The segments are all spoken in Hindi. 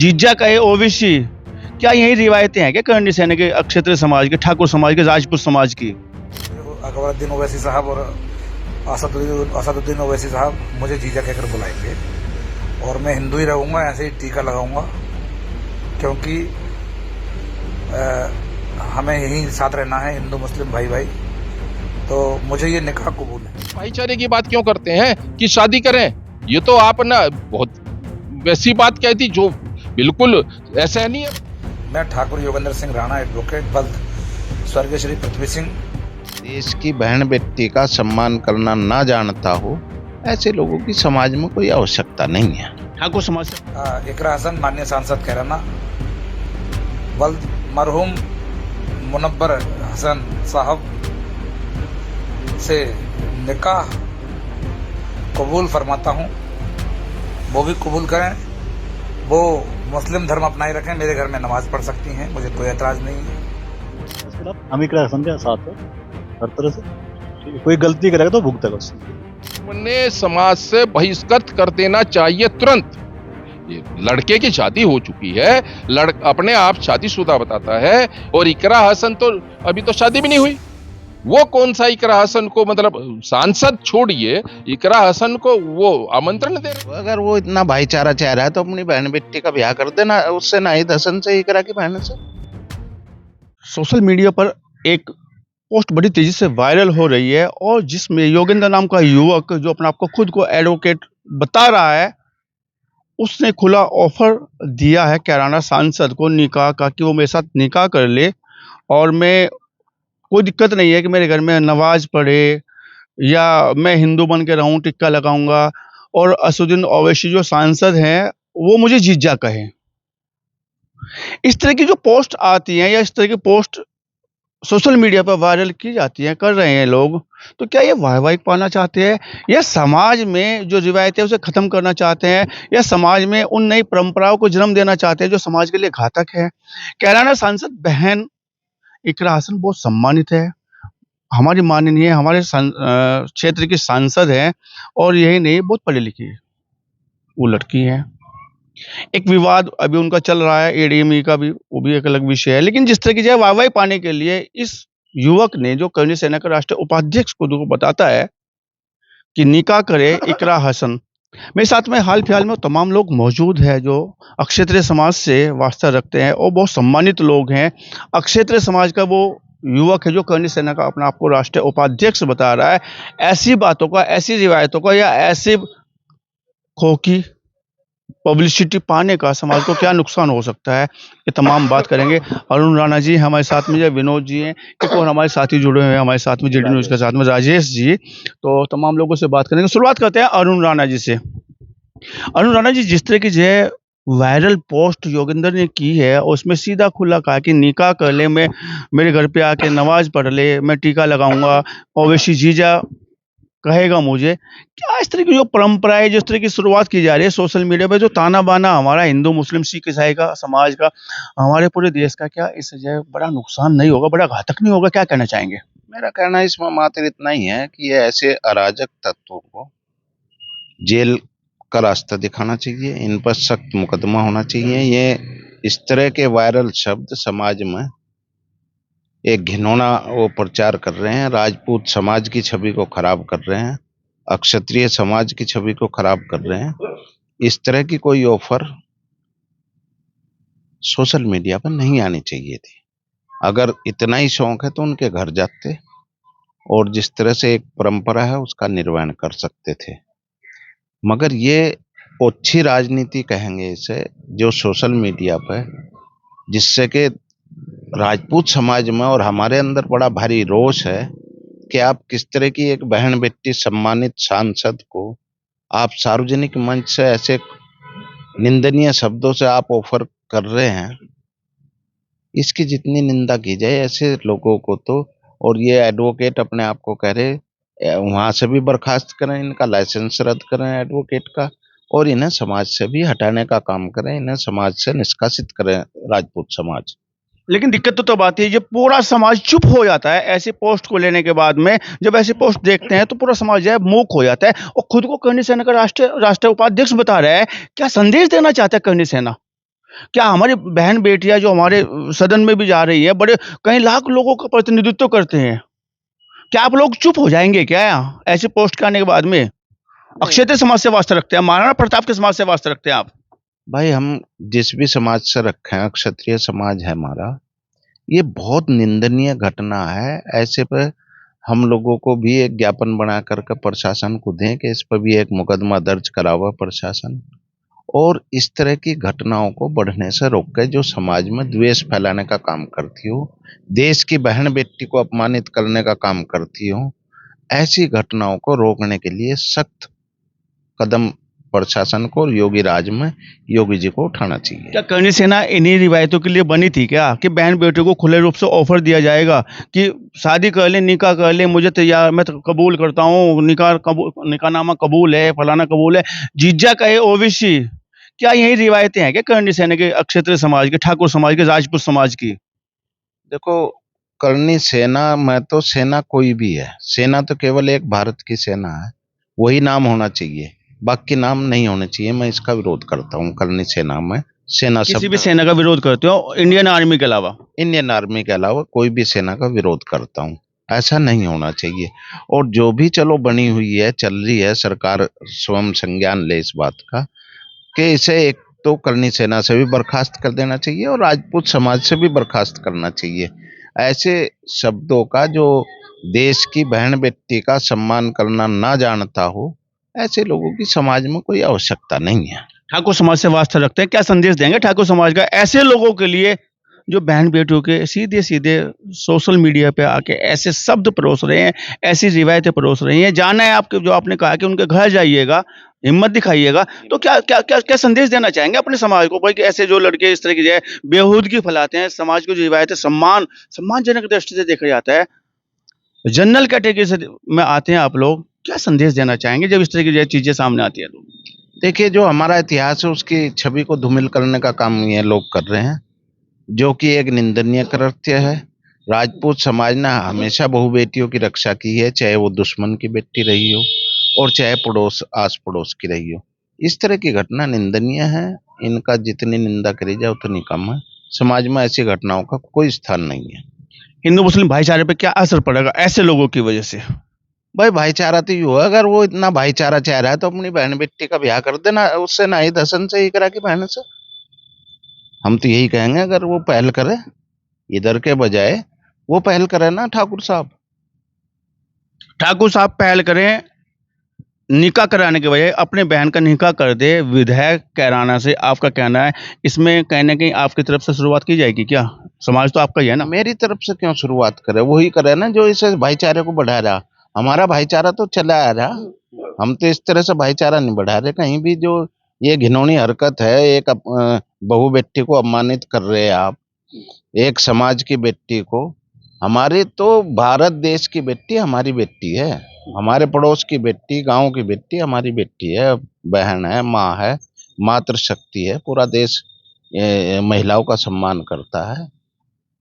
जीजा कहे ओबीसी, क्या यही रिवायतें हैं क्या करनी सेना के, क्षत्रिय समाज के, ठाकुर समाज के, राजपूत समाज की? अकबरुद्दीन ओवैसी साहब और असदुद्दीन ओवैसी साहब मुझे जीजा कहकर बुलाएंगे और मैं हिंदू ही रहूँगा, ऐसे ही टीका लगाऊंगा, क्योंकि हमें यही साथ रहना है, हिंदू मुस्लिम भाई भाई। तो मुझे ये निकाह कबूल है। भाईचारे की बात क्यों करते हैं कि शादी करें? ये तो आप ना बहुत वैसी बात कहती जो बिल्कुल ऐसा नहीं है। मैं ठाकुर योगेंद्र सिंह राणा, एडवोकेट, बल्द स्वर्गीय श्री पृथ्वी सिंह। देश की बहन बेटी का सम्मान करना ना जानता हो, ऐसे लोगों की समाज में कोई आवश्यकता नहीं है। ठाकुर समाज से इकरा हसन, माननीय सांसद कैराना, बल्द मरहूम मुनव्वर हसन साहब से निकाह कबूल फरमाता हूँ। वो भी कबूल करें, वो मुस्लिम धर्म अपनाए रखें, मेरे घर में नमाज पढ़ सकती हैं, मुझे कोई एतराज नहीं है। हम इकरा हसन के साथ है हर तरह से। कोई गलती करेगा तो भुगतेगा उससे। उन्हें समाज से बहिष्कृत कर देना चाहिए तुरंत। लड़के की शादी हो चुकी है, अपने आप शादीशुदा बताता है, और इकरा हसन तो अभी तो शादी भी नहीं हुई। वो कौन सा इकरा हसन को, मतलब सांसद छोड़िए, इकरा हसन को वो आमंत्रण दे रहे। अगर वो इतना भाईचारा चाह रहा है तो अपनी बहन बेटी का ब्याह कर देना उससे, नाहिद हसन से, इकरा की बहन से। सोशल मीडिया पर एक पोस्ट बड़ी तेजी से वायरल हो रही है, और जिसमें योगेंद्र नाम का युवक जो अपने आप को खुद को एडवोकेट बता रहा है, उसने खुला ऑफर दिया है कैराना सांसद को निकाह का, कि वो मेरे साथ निकाह कर ले और मैं, कोई दिक्कत नहीं है कि मेरे घर में नमाज पढ़े या मैं हिंदू बन के रहूं, टिक्का लगाऊंगा, और असदुद्दीन ओवैसी जो सांसद हैं वो मुझे जीजा कहें। इस तरह की जो पोस्ट आती हैं या इस तरह की पोस्ट सोशल मीडिया पर वायरल की जाती हैं, कर रहे हैं लोग, तो क्या ये वाहवाही पाना चाहते हैं, या समाज में जो रिवायतें उसे ख़त्म करना चाहते हैं, या समाज में उन नई परंपराओं को जन्म देना चाहते हैं जो समाज के लिए घातक है? कैराना सांसद बहन इकरा हसन बहुत सम्मानित है, हमारी माननीय हमारे क्षेत्र की सांसद है, और यही नहीं, बहुत पढ़ी लिखी है वो लड़की है। एक विवाद अभी उनका चल रहा है एडीएमई का भी, वो भी एक अलग विषय है। लेकिन जिस तरह की जो है वाहवाही पाने के लिए इस युवक ने, जो कर्णी सेना का राष्ट्रीय उपाध्यक्ष को बताता है कि निकाह करे इकरा हसन, मेरे साथ में हाल फिलहाल में तमाम लोग मौजूद हैं जो अक्षत्रिय समाज से वास्ता रखते हैं और बहुत सम्मानित लोग हैं। अक्षत्रिय समाज का वो युवक है जो कर्णी सेना का अपना आपको राष्ट्रीय उपाध्यक्ष बता रहा है। ऐसी बातों का, ऐसी रिवायतों का, या ऐसे खोखी पब्लिसिटी पाने का समाज को क्या नुकसान हो सकता है, ये तमाम बात करेंगे। अरुण राणा जी हमारे साथ में, जो विनोद जी हैं, एक और हमारे साथी जुड़े हुए हैं हमारे साथ में, जेडी न्यूज़ के साथ में राजेश जी, तो तमाम लोगों से बात करेंगे। शुरुआत करते हैं अरुण राणा जी से। अरुण राणा जी, जिस तरह की जो है वायरल पोस्ट योगेंद्र ने की है, और उसमें सीधा खुला कहा कि निकाह कर ले, मैं मेरे घर पे आके नमाज पढ़ ले, मैं टीका लगाऊंगा, ओवैसी जीजा कहेगा मुझे, क्या इस तरह की जो परंपरा है, जिस तरह की शुरुआत की जा रही है सोशल मीडिया पे, जो ताना बाना हमारा हिंदू मुस्लिम सिख ईसाई का समाज का, हमारे पूरे देश का, क्या इससे जो है बड़ा नुकसान नहीं होगा, बड़ा घातक नहीं होगा? क्या कहना चाहेंगे? मेरा कहना इसमें मात्र इतना ही है कि ये ऐसे अराजक तत्वों को जेल का रास्ता दिखाना चाहिए, इन पर सख्त मुकदमा होना चाहिए। ये इस तरह के वायरल शब्द समाज में एक घिनौना वो प्रचार कर रहे हैं, राजपूत समाज की छवि को खराब कर रहे हैं, अक्षत्रिय समाज की छवि को खराब कर रहे हैं। इस तरह की कोई ऑफर सोशल मीडिया पर नहीं आनी चाहिए थी। अगर इतना ही शौक है तो उनके घर जाते और जिस तरह से एक परंपरा है उसका निर्वहन कर सकते थे। मगर ये ओछी राजनीति कहेंगे इसे, जो सोशल मीडिया पर, जिससे कि राजपूत समाज में और हमारे अंदर बड़ा भारी रोष है कि आप किस तरह की एक बहन बेटी सम्मानित सांसद को आप सार्वजनिक मंच से ऐसे निंदनीय शब्दों से आप ऑफर कर रहे हैं। इसकी जितनी निंदा की जाए ऐसे लोगों को तो, और ये एडवोकेट अपने आप को कह रहे, वहां से भी बर्खास्त करें, इनका लाइसेंस रद्द करें एडवोकेट का, और इन्हें समाज से भी हटाने का काम करें, इन्हें समाज से निष्कासित करें राजपूत समाज। लेकिन दिक्कत तो तब आती है जब पूरा समाज चुप हो जाता है ऐसी पोस्ट को लेने के बाद में। जब ऐसी पोस्ट देखते हैं तो पूरा समाज जो है मूक हो जाता है, और खुद को कर्णी सेना का राष्ट्रीय उपाध्यक्ष बता रहा है। क्या संदेश देना चाहता है कर्णी सेना? क्या हमारी बहन बेटियां जो हमारे सदन में भी जा रही है, बड़े कई लाख लोगों का प्रतिनिधित्व करते हैं, क्या आप लोग चुप हो जाएंगे क्या ऐसे पोस्ट करने के बाद में? अक्षय समाज से वास्ता रखते हैं, महाराणा प्रताप के समाज से वास्ता रखते हैं आप? भाई हम जिस भी समाज से रखे हैं, क्षत्रिय समाज है हमारा, ये बहुत निंदनीय घटना है। ऐसे पे हम लोगों को भी एक ज्ञापन बना करके प्रशासन को दें कि इस पर भी एक मुकदमा दर्ज करा हुआ प्रशासन, और इस तरह की घटनाओं को बढ़ने से रोक के जो समाज में द्वेष फैलाने का काम करती हो, देश की बहन बेटी को अपमानित करने का काम करती हो, ऐसी घटनाओं को रोकने के लिए सख्त कदम प्रशासन को और योगी राज में योगी जी को उठाना चाहिए। क्या करणी सेना इन्हीं रिवायतों के लिए बनी थी क्या, कि बहन बेटियों को खुले रूप से ऑफर दिया जाएगा कि शादी कर ले, निकाह कर ले, मुझे तैयार, मैं तो कबूल करता हूँ, निकाहनामा कबूल है, फलाना कबूल है, जीजा कहे ओवैसी? क्या यही रिवायतें हैं क्या करणी सेना के, क्षत्रिय समाज के, ठाकुर समाज के, राजपूत समाज की? देखो, करनी सेना में तो सेना कोई भी है, सेना तो केवल एक भारत की सेना है, वही नाम होना चाहिए, बाकी नाम नहीं होने चाहिए। मैं इसका विरोध करता हूँ। करनी सेना में सेना किसी शब्द, भी सेना का विरोध करते हो इंडियन आर्मी के अलावा? इंडियन आर्मी के अलावा कोई भी सेना का विरोध करता हूँ। ऐसा नहीं होना चाहिए। और जो भी चलो बनी हुई है, चल रही है, सरकार स्वयं संज्ञान ले इस बात का कि इसे एक तो करनी सेना से भी बर्खास्त कर देना चाहिए और राजपूत समाज से भी बर्खास्त करना चाहिए। ऐसे शब्दों का जो देश की बहन बेटी का सम्मान करना ना जानता हो, ऐसे लोगों की समाज में कोई आवश्यकता नहीं है। ठाकुर समाज से वास्ता रखते हैं, क्या संदेश देंगे ठाकुर समाज का ऐसे लोगों के लिए जो बहन बेटियों के सीधे सीधे सोशल मीडिया पे आके ऐसे शब्द परोस रहे हैं, ऐसी रिवायतें परोस रही हैं? जाना है आपके, जो आपने कहा कि उनके घर जाइएगा, हिम्मत दिखाइएगा, तो क्या क्या क्या क्या संदेश देना चाहेंगे अपने समाज को भाई, कि ऐसे जो लड़के इस तरह की जो है बेहूदगी फैलाते हैं, समाज को जो रिवायतें सम्मानजनक दृष्टि से देखा जाता है, जनरल कैटेगरी से में आते हैं आप लोग, क्या संदेश देना चाहेंगे जब इस तरह की जो है चीजें सामने आती है तो? देखिए, जो हमारा इतिहास है उसकी छवि को धूमिल करने का काम ये लोग कर रहे हैं, जो कि एक निंदनीय कृत्य है। राजपूत समाज ने हमेशा बहु बेटियों की रक्षा की है, चाहे वो दुश्मन की बेटी रही हो और चाहे पड़ोस आस पड़ोस की रही हो। इस तरह की घटना निंदनीय है, इनका जितनी निंदा करी जाए उतनी कम है। समाज में ऐसी घटनाओं का कोई स्थान नहीं है। हिंदू मुस्लिम भाईचारे पे क्या असर पड़ेगा ऐसे लोगों की वजह से? भाई भाईचारा तो यूं है, अगर वो इतना भाईचारा चाह रहा है तो अपनी बहन बेटी का ब्याह कर देना, उससे नाहिद हसन से ही करा की बहन से। हम तो यही कहेंगे, अगर वो पहल करे इधर के बजाय वो पहल करे ना ठाकुर साहब। ठाकुर साहब पहल करें, निकाह कराने के बजाय अपने बहन का निकाह कर दे विधायक कैराना से, आपका कहना है? इसमें कहीं ना कहीं आपकी तरफ से शुरुआत की जाएगी क्या? समाज तो आपका ही है ना। मेरी तरफ से क्यों शुरुआत करे, वही करे ना जो इसे भाईचारे को बढ़ा रहा। हमारा भाईचारा तो चला आ रहा, हम तो इस तरह से भाईचारा नहीं बढ़ा रहे। कहीं भी जो ये घिनौनी हरकत है, एक बहू बेटी को अपमानित कर रहे हैं आप, एक समाज की बेटी को। हमारी तो भारत देश की बेटी हमारी बेटी है, हमारे पड़ोस की बेटी, गांव की बेटी हमारी बेटी है, बहन है, माँ है, मातृशक्ति है। पूरा देश महिलाओं का सम्मान करता है।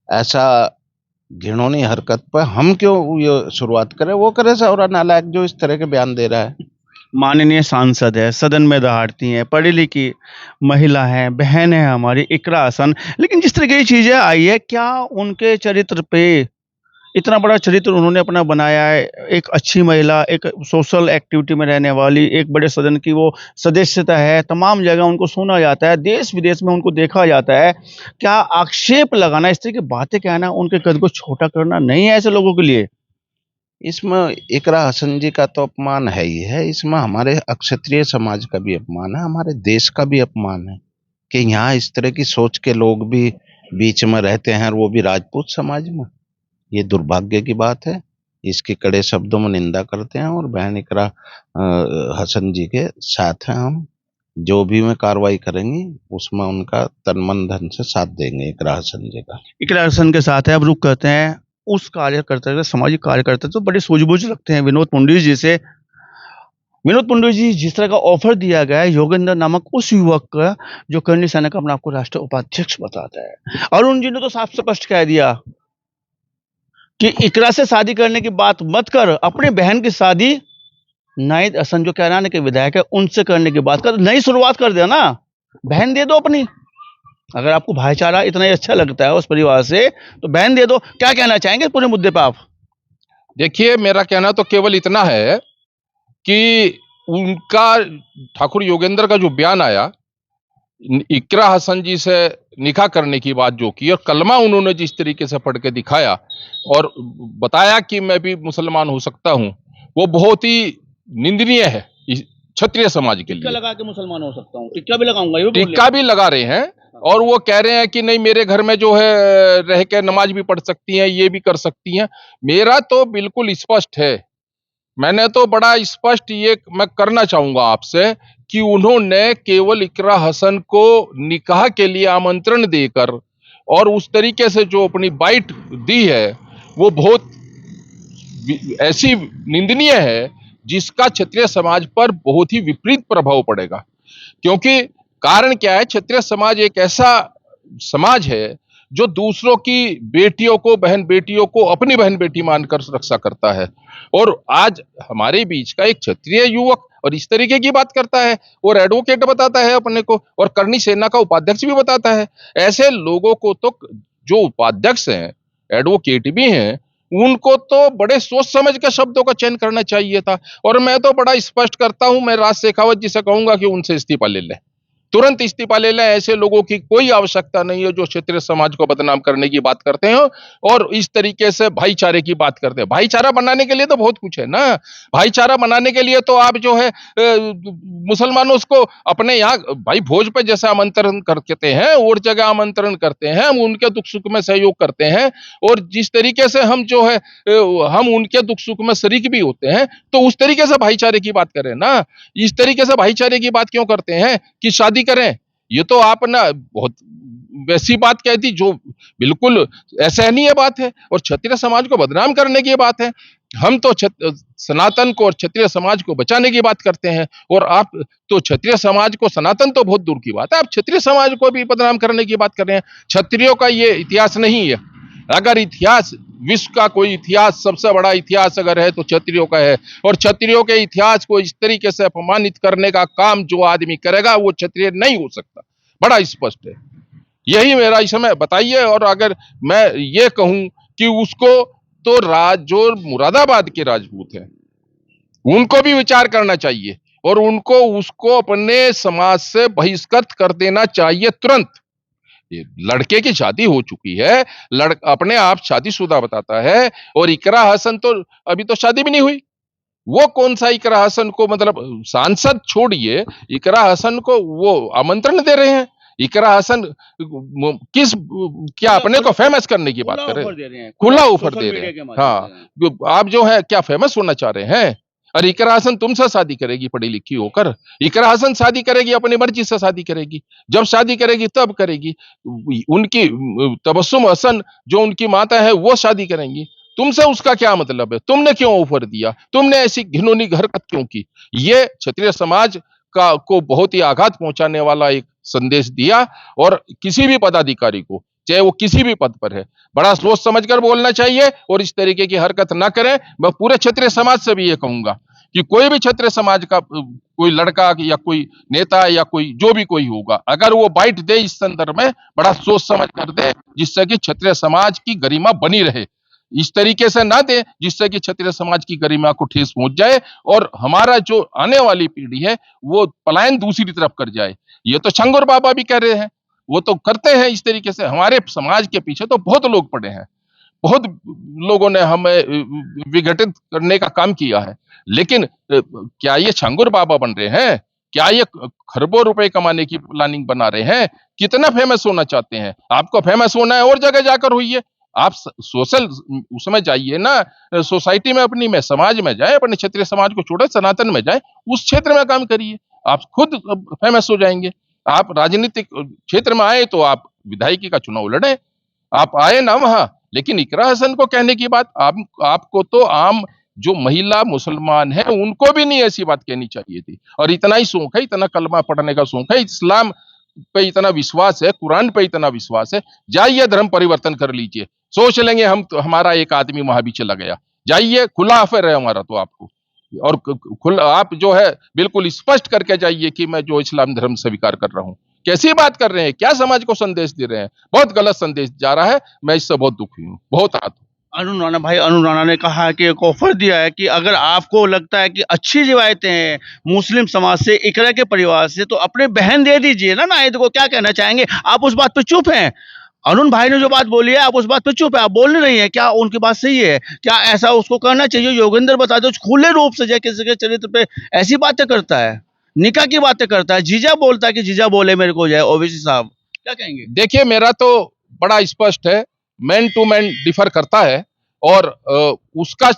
ऐसा घिनौनी हरकत पर हम क्यों ये शुरुआत करें? वो करे सौरा नालायक जो इस तरह के बयान दे रहा है। माननीय सांसद है, सदन में दहाड़ती हैं, पढ़ी लिखी महिला है, बहन है हमारी इकरा हसन, लेकिन जिस तरह की चीजें आई है, क्या उनके चरित्र पे इतना बड़ा चरित्र उन्होंने अपना बनाया है? एक अच्छी महिला, एक सोशल एक्टिविटी में रहने वाली, एक बड़े सदन की वो सदस्यता है, तमाम जगह उनको सुना जाता है, देश विदेश में उनको देखा जाता है। क्या आक्षेप लगाना, इस तरह की बातें कहना, उनके कद को छोटा करना नहीं है ऐसे लोगों के लिए? इसमें इकरा हसन जी का तो अपमान है ही है, इसमें हमारे अक्षत्रिय समाज का भी अपमान है, हमारे देश का भी अपमान है कि यहाँ इस तरह की सोच के लोग भी बीच में रहते हैं, और वो भी राजपूत समाज में। ये दुर्भाग्य की बात है। इसकी कड़े शब्दों में निंदा करते हैं और बहन इकरा हसन जी के साथ हैं हम। जो भी में कार्रवाई करेंगी उसमें उनका तन मन धन से साथ देंगे इकरा हसन जी का। इकरा हसन के साथ है। अब रुक करते हैं उस कार्यकर्ता के, सामाजिक कार्यकर्ता तो बड़े सूझबूझ लगते हैं, विनोद पुंडरीक जी से। विनोद पुंडरीक जी, जिस तरह का ऑफर दिया गया है योगेंद्र नामक उस युवक का, जो करणी सेना का अपने आपको राष्ट्रीय उपाध्यक्ष बताता है, अरुण जी ने तो साफ स्पष्ट कह दिया कि इकरा से शादी करने की बात मत कर, अपने बहन की शादी नाहिद हसन जो कैराना के विधायक है उनसे करने की बात कर। नई शुरुआत कर दे ना, बहन दे दो अपनी। अगर आपको भाईचारा इतना ही अच्छा लगता है उस परिवार से तो बैन दे दो। क्या कहना चाहेंगे इस पूरे मुद्दे पे आप? देखिए, मेरा कहना तो केवल इतना है कि उनका ठाकुर योगेंद्र का जो बयान आया, इकरा हसन जी से निकाह करने की बात जो की और कलमा उन्होंने जिस तरीके से पढ़ के दिखाया और बताया कि मैं भी मुसलमान हो सकता हूं, वो बहुत ही निंदनीय है इस क्षत्रिय समाज के टिक्का लिए। लगा के मुसलमान हो सकता हूँ, टिक्का भी लगाऊंगा, ये भी बोल टिक्का भी लगा रहे हैं और वो कह रहे हैं कि नहीं, मेरे घर में जो है रह के नमाज भी पढ़ सकती हैं, ये भी कर सकती हैं। मेरा तो बिल्कुल स्पष्ट है, मैंने तो बड़ा स्पष्ट ये मैं करना चाहूंगा आपसे कि उन्होंने केवल इकरा हसन को निकाह के लिए आमंत्रण देकर और उस तरीके से जो अपनी बाइट दी है वो बहुत ऐसी निंदनीय है जिसका क्षत्रिय समाज पर बहुत ही विपरीत प्रभाव पड़ेगा। क्योंकि कारण क्या है, क्षत्रिय समाज एक ऐसा समाज है जो दूसरों की बेटियों को, बहन बेटियों को अपनी बहन बेटी मानकर रक्षा करता है। और आज हमारे बीच का एक क्षत्रिय युवक और इस तरीके की बात करता है और एडवोकेट बताता है अपने को और करनी सेना का उपाध्यक्ष भी बताता है। ऐसे लोगों को तो, जो उपाध्यक्ष हैं, एडवोकेट भी हैं, उनको तो बड़े सोच समझ के शब्दों का चयन करना चाहिए था। और मैं तो बड़ा स्पष्ट करता हूं, मैं राज शेखावत जी से कहूंगा कि उनसे इस्तीफा ले लें, तुरंत इस्तीफा ले लें। ऐसे लोगों की कोई आवश्यकता नहीं है जो क्षत्रिय समाज को बदनाम करने की बात करते हैं और इस तरीके से भाईचारे की बात करते हैं। भाईचारा बनाने के लिए तो बहुत कुछ है ना। भाईचारा बनाने के लिए तो आप जो है मुसलमानों को अपने यहाँ भाई भोज पे जैसे आमंत्रण करते हैं और जगह आमंत्रण करते हैं, हम उनके दुख सुख में सहयोग करते हैं और जिस तरीके से हम जो है हम उनके दुख सुख में शरीक भी होते हैं, तो उस तरीके से भाईचारे की बात करें ना। इस तरीके से भाईचारे की बात क्यों करते हैं कि शादी करें? ये तो आप ना बहुत वैसी बात कह दी जो बिल्कुल असहनीय बात है और क्षत्रिय समाज को बदनाम करने की बात है। हम तो सनातन को और क्षत्रिय समाज को बचाने की बात करते हैं और आप तो क्षत्रिय समाज को, सनातन तो बहुत दूर की बात है, आप क्षत्रिय समाज को भी बदनाम करने की बात कर रहे हैं। क्षत्रियों का ये इतिहास नहीं है। अगर इतिहास, विश्व का कोई इतिहास, सबसे बड़ा इतिहास अगर है तो क्षत्रियों का है और क्षत्रियों के इतिहास को इस तरीके से अपमानित करने का काम जो आदमी करेगा वो क्षत्रिय नहीं हो सकता, बड़ा स्पष्ट है। यही मेरा इस समय बताइए। और अगर मैं ये कहूं कि उसको तो जो मुरादाबाद के राजपूत हैं उनको भी विचार करना चाहिए और उनको उसको अपने समाज से बहिष्कृत कर देना चाहिए तुरंत। लड़के की शादी हो चुकी है, अपने आप शादीशुदा बताता है और इकरा हसन तो अभी तो शादी भी नहीं हुई। वो कौन सा इकरा हसन को, मतलब सांसद छोड़िए, इकरा हसन को वो आमंत्रण दे रहे हैं। इकरा हसन किस, क्या अपने को फेमस करने की बात कर रहे हैं? खुला ऑफर दे रहे हैं। हाँ, आप जो है क्या फेमस होना चाह रहे हैं? और इकरा हसन तुमसे शादी करेगी पढ़ी लिखी होकर? इकरा हसन शादी करेगी अपनी मर्जी से शादी करेगी, जब शादी करेगी तब करेगी। उनकी तबस्सुम हसन जो उनकी माता है वो शादी करेंगी, तुमसे उसका क्या मतलब है? तुमने क्यों ऑफर दिया? तुमने ऐसी घिनौनी हरकत क्यों की? ये क्षत्रिय समाज का को बहुत ही आघात पहुंचाने वाला एक संदेश दिया और किसी भी पदाधिकारी को, चाहे वो किसी भी पद पर है, बड़ा सोच समझकर बोलना चाहिए और इस तरीके की हरकत ना करें। मैं पूरे क्षत्रिय समाज से भी ये कहूंगा कि कोई भी क्षत्रिय समाज का कोई लड़का या कोई नेता या कोई जो भी कोई होगा, अगर वो बाइट दे इस संदर्भ में, बड़ा सोच समझ कर दे जिससे कि क्षत्रिय समाज की गरिमा बनी रहे। इस तरीके से ना दे जिससे कि क्षत्रिय समाज की गरिमा को ठेस पहुंच जाए और हमारा जो आने वाली पीढ़ी है वो पलायन दूसरी तरफ कर जाए। ये तो छंगुर बाबा भी कह रहे हैं, वो तो करते हैं इस तरीके से। हमारे समाज के पीछे तो बहुत लोग पड़े हैं, बहुत लोगों ने हमें विघटित करने का काम किया है, लेकिन क्या ये छंगुर बाबा बन रहे हैं? क्या ये खरबों रुपए कमाने की प्लानिंग बना रहे हैं? कितना फेमस होना चाहते हैं? आपको फेमस होना है और जगह जाकर होइए। आप सोशल उसमें जाइए ना, सोसाइटी में अपनी में, समाज में जाए, अपने क्षेत्रीय समाज को छोड़े सनातन में जाए, उस क्षेत्र में काम करिए, आप खुद फेमस हो जाएंगे। आप राजनीतिक क्षेत्र में आए तो आप विधायकी का चुनाव लड़े, आप आए ना वहां। लेकिन इकरा हसन को कहने की बात, आपको तो आम जो महिला मुसलमान है उनको भी नहीं ऐसी बात कहनी चाहिए थी। और इतना ही शौक है, इतना कलमा पढ़ने का शौक है, इस्लाम पे इतना विश्वास है, कुरान पे इतना विश्वास है, जाइए धर्म परिवर्तन कर लीजिए, सोच लेंगे हम तो, हमारा एक आदमी वहां भी चला गया। जाइए, खुला अफेयर है हमारा तो आपको। और खुला आप जो है बिल्कुल स्पष्ट करके जाइए कि मैं जो इस्लाम धर्म स्वीकार कर रहा हूं। कैसी बात कर रहे हैं, क्या समाज को संदेश दे रहे हैं? बहुत गलत संदेश जा रहा है। मैं इससे बहुत दुखी हूँ, बहुत आहत हूँ। अरुण राणा ने कहा है कि एक ऑफर दिया है कि अगर आपको लगता है कि अच्छी रिवायतें हैं मुस्लिम समाज से, इकरा के परिवार से, तो अपने बहन दे दीजिए ना। नाहिद को क्या कहना चाहेंगे आप? उस बात पे चुप हैं। अरुण भाई ने जो बात बोली है आप उस बात पे चुप है, आप बोल नहीं रही हैं। क्या उनकी बात सही है? क्या ऐसा उसको करना चाहिए? योगेंद्र बता दो खुले रूप से, जय किसी के चरित्र पे ऐसी बातें करता है, निकाह की बातें करता है, जीजा बोलता है कि जीजा बोले मेरे को, जय ओवैसी साहब, क्या कहेंगे? देखिए, मेरा तो बड़ा स्पष्ट है, मैन टू मैन डिफर करता है और उसका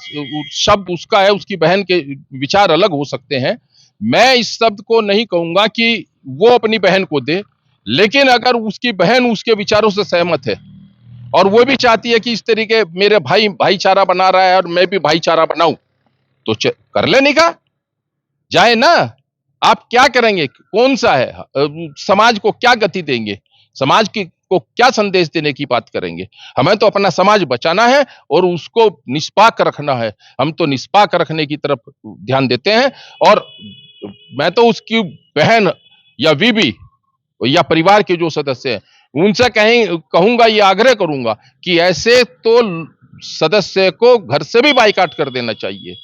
शब्द उसका है, उसकी बहन के विचार अलग हो सकते हैं। मैं इस शब्द को नहीं कहूंगा कि वो अपनी बहन को दे, लेकिन अगर उसकी बहन उसके विचारों से सहमत है और वो भी चाहती है कि इस तरीके मेरे भाई भाईचारा बना रहा है और मैं भी भाईचारा बनाऊं, तो कर ले निकाह, जाए ना। आप क्या करेंगे? कौन सा है? समाज को क्या गति देंगे? समाज को क्या संदेश देने की बात करेंगे? हमें तो अपना समाज बचाना है और उसको निष्पाक रखना है। हम तो निष्पाक रखने की तरफ ध्यान देते हैं। और मैं तो उसकी बहन या बीबी या परिवार के जो सदस्य हैं उनसे कहूंगा, ये आग्रह करूंगा कि ऐसे तो सदस्य को घर से भी बाइकाट कर देना चाहिए।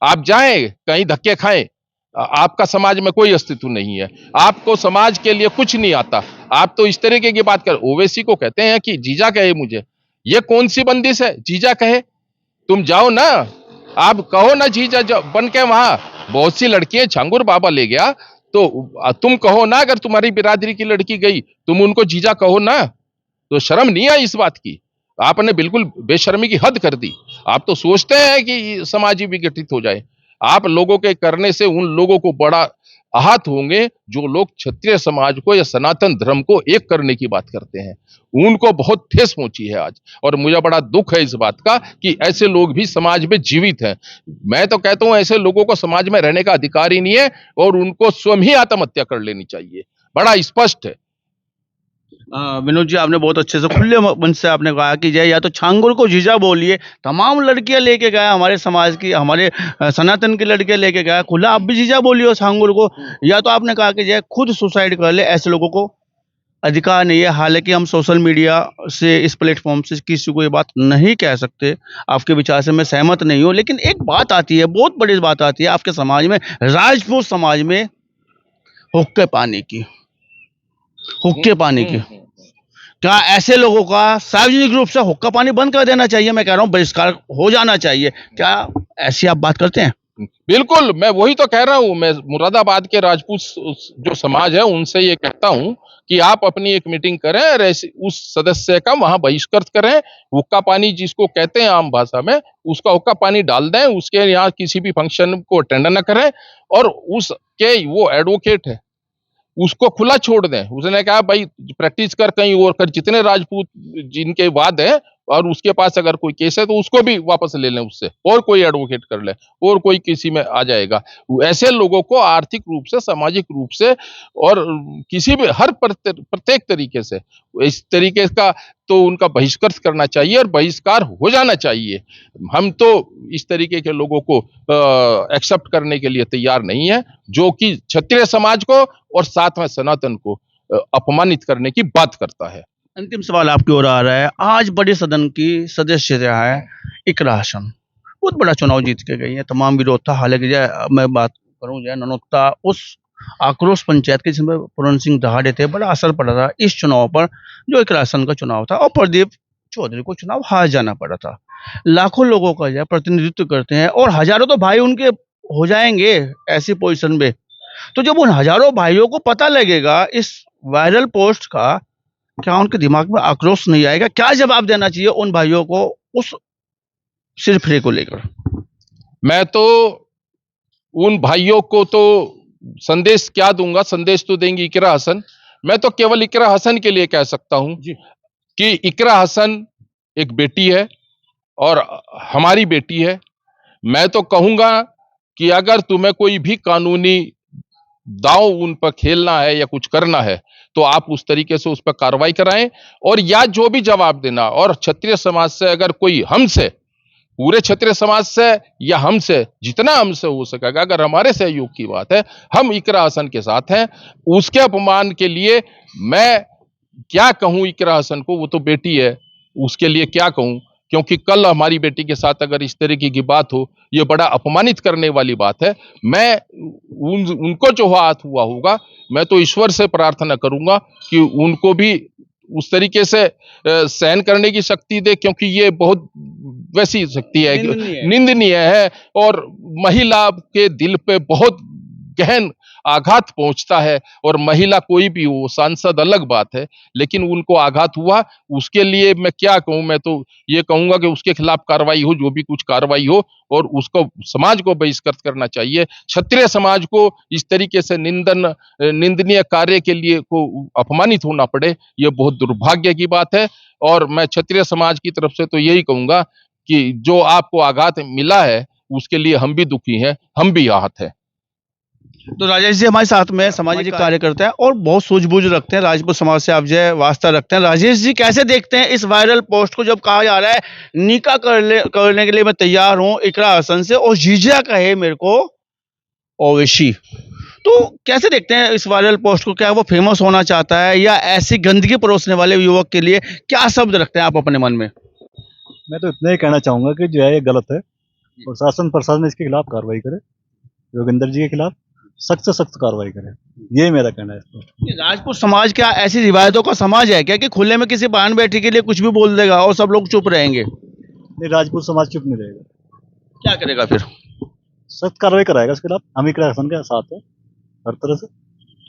आप जाएं कहीं धक्के खाएं, आपका समाज में कोई अस्तित्व नहीं है, आपको समाज के लिए कुछ नहीं आता। आप तो इस तरीके की बात कर, ओवैसी को कहते हैं कि जीजा कहे मुझे, ये कौन सी बंदिश है? जीजा कहे? तुम जाओ ना, आप कहो ना जीजा बन के। वहां बहुत सी लड़कियां छांगुर बाबा ले गया, तो तुम कहो ना, अगर तुम्हारी बिरादरी की लड़की गई तुम उनको जीजा कहो ना। तो शर्म नहीं आई इस बात की? आपने बिल्कुल बेशर्मी की हद कर दी। आप तो सोचते हैं कि समाज ही विघटित हो जाए। आप लोगों के करने से उन लोगों को बड़ा आहत होंगे जो लोग क्षत्रिय समाज को या सनातन धर्म को एक करने की बात करते हैं। उनको बहुत ठेस पहुंची है आज, और मुझे बड़ा दुख है इस बात का कि ऐसे लोग भी समाज में जीवित हैं। मैं तो कहता हूं ऐसे लोगों को समाज में रहने का अधिकार ही नहीं है और उनको स्वयं ही आत्महत्या कर लेनी चाहिए। बड़ा स्पष्ट है। विनोद जी, आपने बहुत अच्छे से खुले मन से आपने कहा कि जय या तो छांगुर को जीजा बोलिए, तमाम लड़कियां लेके गया हमारे समाज की, हमारे सनातन की लड़कियां लेके गया, खुला आप भी जीजा बोलिए छांगुर को, या तो आपने कहा कि जय खुद सुसाइड कर ले। ऐसे लोगों को अधिकार नहीं है। हालांकि हम सोशल मीडिया से, इस प्लेटफॉर्म से किसी को ये बात नहीं कह सकते, आपके विचार से मैं सहमत नहीं हूँ, लेकिन एक बात आती है, बहुत बड़ी बात आती है आपके समाज में, राजपूत समाज में, हुक्के पानी की, हुक्के पानी की। क्या ऐसे लोगों का सार्वजनिक रूप से हुक्का पानी बंद कर देना चाहिए? मैं कह रहा हूँ बहिष्कार हो जाना चाहिए। क्या ऐसी आप बात करते हैं? बिल्कुल, मैं वही तो कह रहा हूं। मैं मुरादाबाद के राजपूत जो समाज है उनसे ये कहता हूं कि आप अपनी एक मीटिंग करें और उस सदस्य का वहां बहिष्कृत करें। हुक्का पानी जिसको कहते हैं आम भाषा में, उसका हुक्का पानी डाल दें, उसके यहाँ किसी भी फंक्शन को अटेंड न करें, और उसके वो एडवोकेट है उसको खुला छोड़ दें। उसने कहा भाई प्रैक्टिस कर कहीं और कर, जितने राजपूत जिनके वाद है और उसके पास अगर कोई केस है तो उसको भी वापस ले लें उससे, और कोई एडवोकेट कर ले, और कोई किसी में आ जाएगा। ऐसे लोगों को आर्थिक रूप से, सामाजिक रूप से और किसी भी हर प्रत्येक तरीके से इस तरीके का तो उनका बहिष्कार करना चाहिए और बहिष्कार हो जाना चाहिए। हम तो इस तरीके के लोगों को एक्सेप्ट करने के लिए तैयार नहीं है जो कि क्षत्रिय समाज को और साथ में सनातन को अपमानित करने की बात करता है। अंतिम सवाल आपकी ओर आ रहा है। आज बड़े सदन की सदस्य रहा है इकरा हसन, बहुत बड़ा चुनाव जीत के गई है, तमाम विरोध था। हालांकि मैं बात करूं ननौता उस आक्रोश पंचायत के जिसमें पूरन सिंह दहाड़े थे, बड़ा असर पड़ा था इस चुनाव पर जो इकरा हसन का चुनाव था, और प्रदीप चौधरी को चुनाव हार जाना पड़ा था। लाखों लोगों का प्रतिनिधित्व करते हैं और हजारों तो भाई उनके हो जाएंगे ऐसी पोजीशन में। तो जब उन हजारों भाइयों को पता लगेगा इस वायरल पोस्ट का, क्या उनके दिमाग में आक्रोश नहीं आएगा? क्या जवाब देना चाहिए उन भाइयों को उस सिरफिरे को लेकर? मैं तो उन भाइयों को तो संदेश क्या दूंगा, संदेश तो देंगी इकरा हसन। मैं तो केवल इकरा हसन के लिए कह सकता हूं कि इकरा हसन एक बेटी है और हमारी बेटी है। मैं तो कहूंगा कि अगर तुम्हें कोई भी कानूनी दांव उन पर खेलना है या कुछ करना है तो आप उस तरीके से उस पर कार्रवाई कराएं, और या जो भी जवाब देना, और क्षत्रिय समाज से अगर कोई हमसे पूरे क्षत्रिय समाज से या हमसे जितना हमसे हो सकेगा, अगर हमारे सहयोग की बात है, हम इकरा हसन के साथ हैं। उसके अपमान के लिए मैं क्या कहूं इकरा हसन को, वो तो बेटी है, उसके लिए क्या कहूं, क्योंकि कल हमारी बेटी के साथ अगर इस तरीके की बात हो, ये बड़ा अपमानित करने वाली बात है। मैं उनको जो हाथ हुआ होगा, मैं तो ईश्वर से प्रार्थना करूंगा कि उनको भी उस तरीके से सहन करने की शक्ति दे, क्योंकि ये बहुत वैसी शक्ति है, निंदनीय है और महिला के दिल पे बहुत गहन आघात पहुंचता है। और महिला कोई भी हो, सांसद अलग बात है, लेकिन उनको आघात हुआ, उसके लिए मैं क्या कहूं, मैं तो ये कहूंगा कि उसके खिलाफ कार्रवाई हो, जो भी कुछ कार्रवाई हो, और उसको समाज को बहिष्कृत करना चाहिए। क्षत्रिय समाज को इस तरीके से निंदनीय कार्य के लिए को अपमानित होना पड़े, ये बहुत दुर्भाग्य की बात है। और मैं क्षत्रिय समाज की तरफ से तो यही कहूंगा कि जो आपको आघात मिला है, उसके लिए हम भी दुखी हैं, हम भी आहत हैं। तो राजेश जी हमारे साथ में सामाजिक कार्यकर्ता है और बहुत सूझबूझ रखते हैं, राजपूत समाज से आप जो वास्ता रखते हैं। राजेश जी कैसे देखते हैं इस वायरल पोस्ट को, जब कहा जा रहा है निकाह करने के लिए मैं तैयार हूं इकरा हसन से, और जीजा कहे मेरे को ओवैसी, तो कैसे देखते हैं इस वायरल पोस्ट को? क्या वो फेमस होना चाहता है या ऐसी गंदगी परोसने वाले युवक के लिए क्या शब्द रखते हैं आप अपने मन में? मैं तो इतना ही कहना चाहूंगा कि जो है ये गलत है और शासन प्रशासन इसके खिलाफ कार्रवाई करे, योगेंद्र जी के खिलाफ सख्त से सख्त कार्रवाई करे, ये मेरा कहना है इस पर। राजपूत समाज क्या ऐसी रिवायतों का समाज है क्या कि खुले में किसी बहन बेटी के लिए कुछ भी बोल देगा और सब लोग चुप रहेंगे? नहीं, राजपूत समाज चुप नहीं रहेगा, क्या करेगा फिर? सख्त कार्रवाई कराएगा उसके खिलाफ। हम इकरा हसन के साथ है हर तरह से,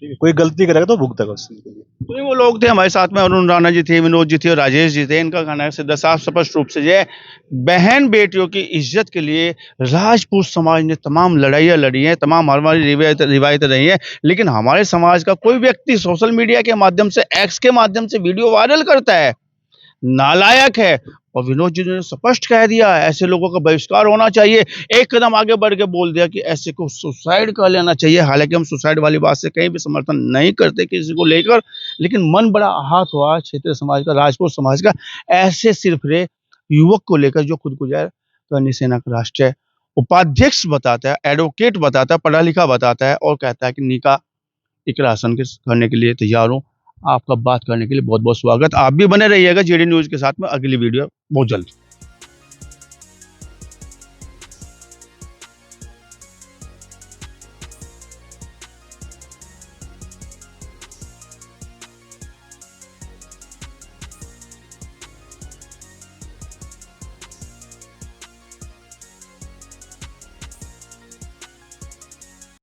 ठीक है, कोई गलती करेगा तो भुगतेगा उस चीज के लिए। तो ये वो लोग थे हमारे साथ में, अरुण राणा जी थे, विनोद जी थे और राजेश जी थे। इनका कहना है सीधा साफ स्पष्ट रूप से ये बहन बेटियों की इज्जत के लिए राजपूत समाज ने तमाम लड़ाइयाँ लड़ी हैं, तमाम हमारी रिवायतें रही हैं, लेकिन हमारे समाज का कोई व्यक्ति सोशल मीडिया के माध्यम से, एक्स के माध्यम से वीडियो वायरल करता है, नालायक है। और विनोद जी ने स्पष्ट कह दिया ऐसे लोगों का बहिष्कार होना चाहिए। एक कदम आगे बढ़ के बोल दिया कि ऐसे को सुसाइड कर लेना चाहिए। हालांकि हम सुसाइड वाली बात से कहीं भी समर्थन नहीं करते किसी को लेकर, लेकिन मन बड़ा आहत हुआ क्षेत्रीय समाज का, राजपूत समाज का, ऐसे सिरफिरे युवक को लेकर जो खुद को जाए करनी सेना का राष्ट्रीय उपाध्यक्ष बताता है, एडवोकेट बताता है, पढ़ा लिखा बताता है और कहता है कि निकाह इकरा हसन के करने के लिए तैयार हूँ। आपका बात करने के लिए बहुत बहुत स्वागत। आप भी बने रहिएगा जेडी न्यूज के साथ में, अगली वीडियो बहुत जल्द।